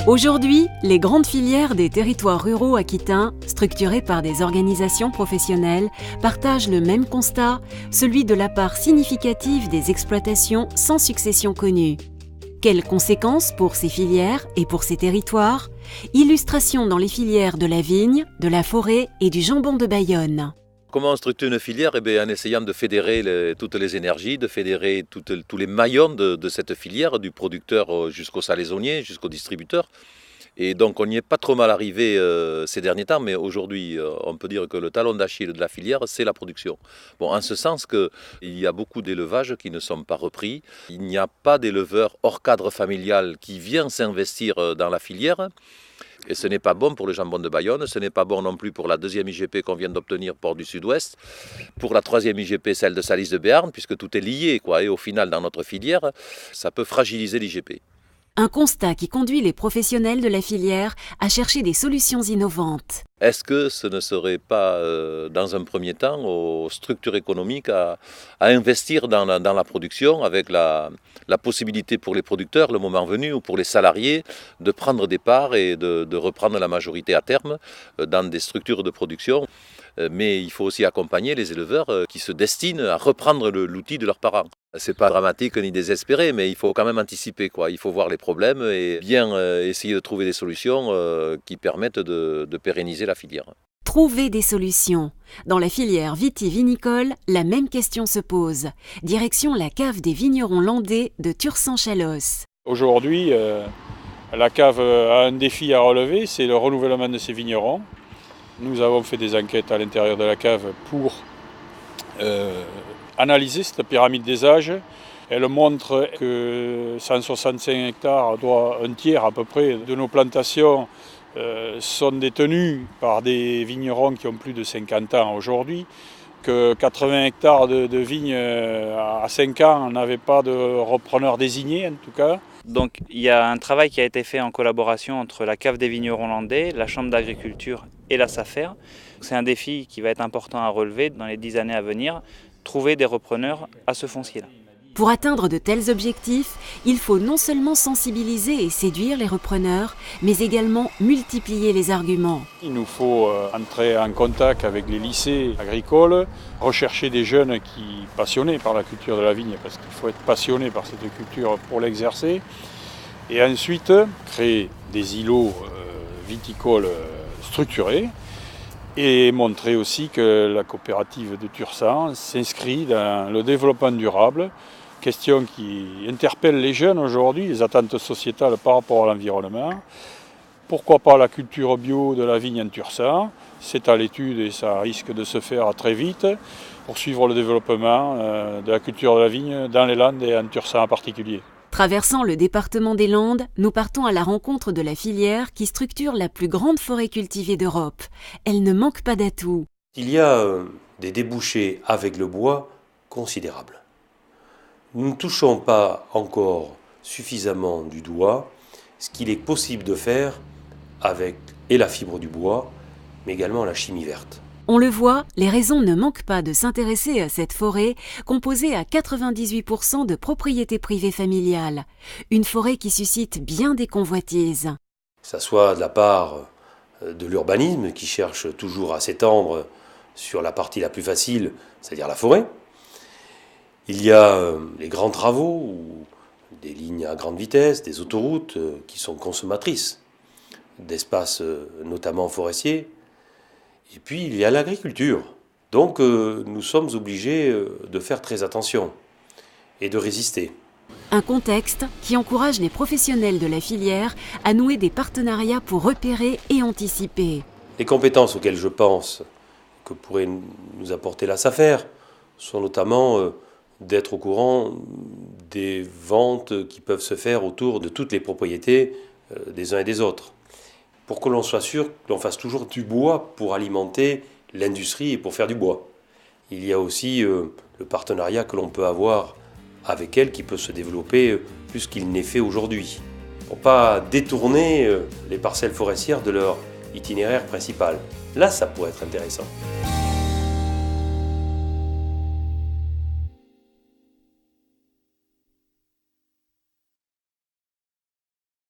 Aujourd'hui, les grandes filières des territoires ruraux aquitains, structurées par des organisations professionnelles, partagent le même constat, celui de la part significative des exploitations sans succession connue. Quelles conséquences pour ces filières et pour ces territoires? Illustration dans les filières de la vigne, de la forêt et du jambon de Bayonne. Comment on structure une filière? En essayant de fédérer toutes les énergies, de fédérer tous les maillons de cette filière, du producteur jusqu'au salaisonnier, jusqu'au distributeur. Et donc on n'y est pas trop mal arrivé ces derniers temps, mais aujourd'hui on peut dire que le talon d'Achille de la filière, c'est la production. Bon, en ce sens qu'il y a beaucoup d'élevages qui ne sont pas repris. Il n'y a pas d'éleveur hors cadre familial qui vient s'investir dans la filière. Et ce n'est pas bon pour le jambon de Bayonne, ce n'est pas bon non plus pour la deuxième IGP qu'on vient d'obtenir, Port du Sud-Ouest, pour la troisième IGP, celle de Salis de Béarn, puisque tout est lié, quoi. Et au final, dans notre filière, ça peut fragiliser l'IGP. Un constat qui conduit les professionnels de la filière à chercher des solutions innovantes. Est-ce que ce ne serait pas, dans un premier temps, aux structures économiques à investir dans la production, avec la possibilité pour les producteurs, le moment venu, ou pour les salariés, de prendre des parts et de reprendre la majorité à terme dans des structures de production. Mais il faut aussi accompagner les éleveurs qui se destinent à reprendre l'outil de leurs parents. C'est pas dramatique ni désespéré, mais il faut quand même anticiper, quoi. Il faut voir les problèmes et bien essayer de trouver des solutions qui permettent de pérenniser la filière. Trouver des solutions. Dans la filière vitivinicole, la même question se pose. Direction la cave des vignerons landais de Tursan-Chalosse. Aujourd'hui, la cave a un défi à relever, c'est le renouvellement de ses vignerons. Nous avons fait des enquêtes à l'intérieur de la cave pour analyser cette pyramide des âges. Elle montre que 165 hectares, un tiers à peu près de nos plantations sont détenues par des vignerons qui ont plus de 50 ans aujourd'hui, que 80 hectares de vignes à 5 ans n'avaient pas de repreneur désigné en tout cas. Donc il y a un travail qui a été fait en collaboration entre la cave des vignerons landais, la chambre d'agriculture et la SAFER. C'est un défi qui va être important à relever dans les 10 années à venir, trouver des repreneurs à ce foncier-là. Pour atteindre de tels objectifs, il faut non seulement sensibiliser et séduire les repreneurs, mais également multiplier les arguments. Il nous faut entrer en contact avec les lycées agricoles, rechercher des jeunes passionnés par la culture de la vigne, parce qu'il faut être passionné par cette culture pour l'exercer, et ensuite créer des îlots viticoles structurés, et montrer aussi que la coopérative de Tursan s'inscrit dans le développement durable, question qui interpelle les jeunes aujourd'hui, les attentes sociétales par rapport à l'environnement. Pourquoi pas la culture bio de la vigne en Tursan? C'est à l'étude et ça risque de se faire très vite pour suivre le développement de la culture de la vigne dans les Landes et en Tursan en particulier. Traversant le département des Landes, nous partons à la rencontre de la filière qui structure la plus grande forêt cultivée d'Europe. Elle ne manque pas d'atouts. Il y a des débouchés avec le bois considérables. Nous ne touchons pas encore suffisamment du doigt ce qu'il est possible de faire avec et la fibre du bois, mais également la chimie verte. On le voit, les raisons ne manquent pas de s'intéresser à cette forêt composée à 98% de propriétés privées familiales. Une forêt qui suscite bien des convoitises. Que ce soit de la part de l'urbanisme qui cherche toujours à s'étendre sur la partie la plus facile, c'est-à-dire la forêt. Il y a les grands travaux, ou des lignes à grande vitesse, des autoroutes qui sont consommatrices d'espaces notamment forestiers. Et puis il y a l'agriculture. Donc nous sommes obligés de faire très attention et de résister. Un contexte qui encourage les professionnels de la filière à nouer des partenariats pour repérer et anticiper. Les compétences auxquelles je pense que pourrait nous apporter la SAFER sont notamment d'être au courant des ventes qui peuvent se faire autour de toutes les propriétés des uns et des autres. Pour que l'on soit sûr que l'on fasse toujours du bois pour alimenter l'industrie et pour faire du bois. Il y a aussi le partenariat que l'on peut avoir avec elle qui peut se développer plus qu'il n'est fait aujourd'hui. Pour ne pas détourner les parcelles forestières de leur itinéraire principal. Là, ça pourrait être intéressant.